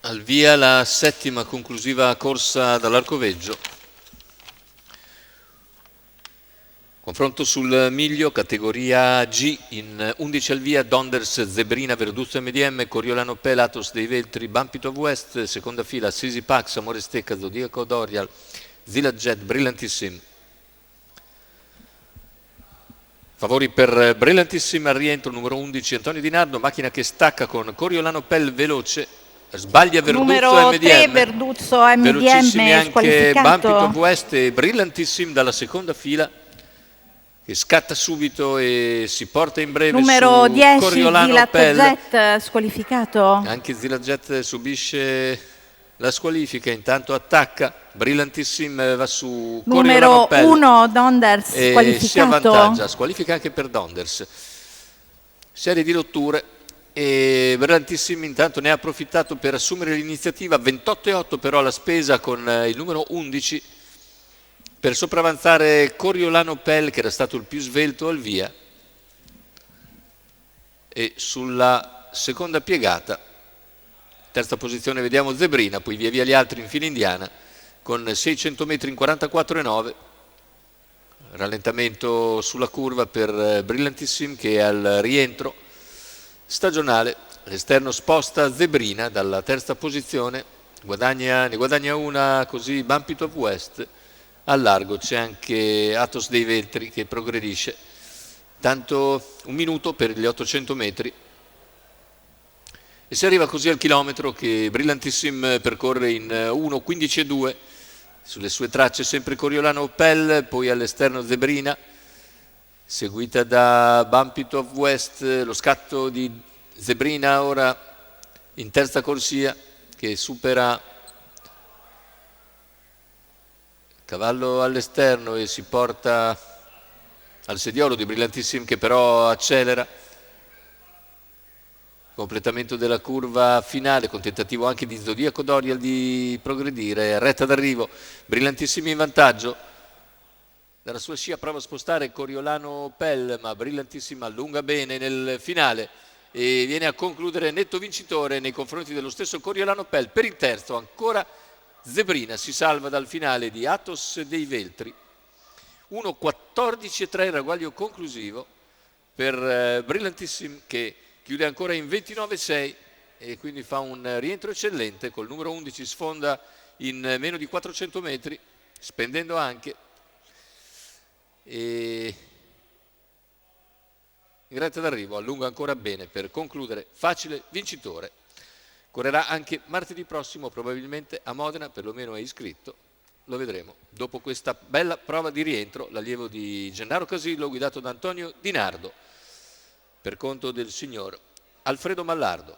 Al via la settima conclusiva corsa dall'Arcoveggio. Confronto sul miglio, categoria G, in 11 al via, Donders, Zebrina, Verduzzo MDM, Coriolano Pel, Atos dei Veltri, Bumpito of West, seconda fila, Sisi Pax, Amore Stecca, Zodiaco Dorial, Zilla Jet, Brillantissim. Favori per Brillantissim al rientro, numero 11, Antonio Di Nardo, macchina che stacca con Coriolano Pel veloce, sbaglia Verduzzo numero MDM, 3 Verduzzo velocissimi MDM anche Bumpito of squalificato. West e Brillantissim dalla seconda fila, che scatta subito e si porta in breve numero su 10 Coriolano Zilat Pel. Jet squalificato. Anche Zilat Jet subisce la squalifica, intanto attacca, Brillantissim va su Coriolano Numero Pel 1 Donders e squalificato. si avvantaggia, squalifica anche per Donders. Serie di rotture e Brillantissim intanto ne ha approfittato per assumere l'iniziativa, 28,8 però la spesa con il numero 11 per sopravanzare Coriolano Pel, che era stato il più svelto al via, e sulla seconda piegata, terza posizione vediamo Zebrina, poi via via gli altri in fila indiana con 600 metri in 44,9, rallentamento sulla curva per Brillantissim che è al rientro stagionale, l'esterno sposta Zebrina dalla terza posizione, ne guadagna una così Bumpito of West. Al largo c'è anche Atos dei Veltri che progredisce, tanto un minuto per gli 800 metri e si arriva così al chilometro che Brillantissim percorre in 1:15,2, sulle sue tracce sempre Coriolano Pel, poi all'esterno Zebrina, seguita da Bumpito of West, lo scatto di Zebrina ora in terza corsia che supera cavallo all'esterno e si porta al sediolo di Brillantissim che però accelera, completamento della curva finale con tentativo anche di Zodiaco Dorial di progredire, retta d'arrivo, Brillantissim in vantaggio, dalla sua scia prova a spostare Coriolano Pel ma Brillantissim allunga bene nel finale e viene a concludere netto vincitore nei confronti dello stesso Coriolano Pel. Per il terzo ancora Zebrina si salva dal finale di Atos dei Veltri, 1:14,3 il ragguaglio conclusivo per Brillantissim che chiude ancora in 29,6 e quindi fa un rientro eccellente, col numero 11 sfonda in meno di 400 metri spendendo anche e in retta d'arrivo allunga ancora bene per concludere facile vincitore. Correrà anche martedì prossimo probabilmente a Modena, perlomeno è iscritto, lo vedremo. Dopo questa bella prova di rientro, l'allievo di Gennaro Casillo guidato da Antonio Di Nardo per conto del signor Alfredo Mallardo.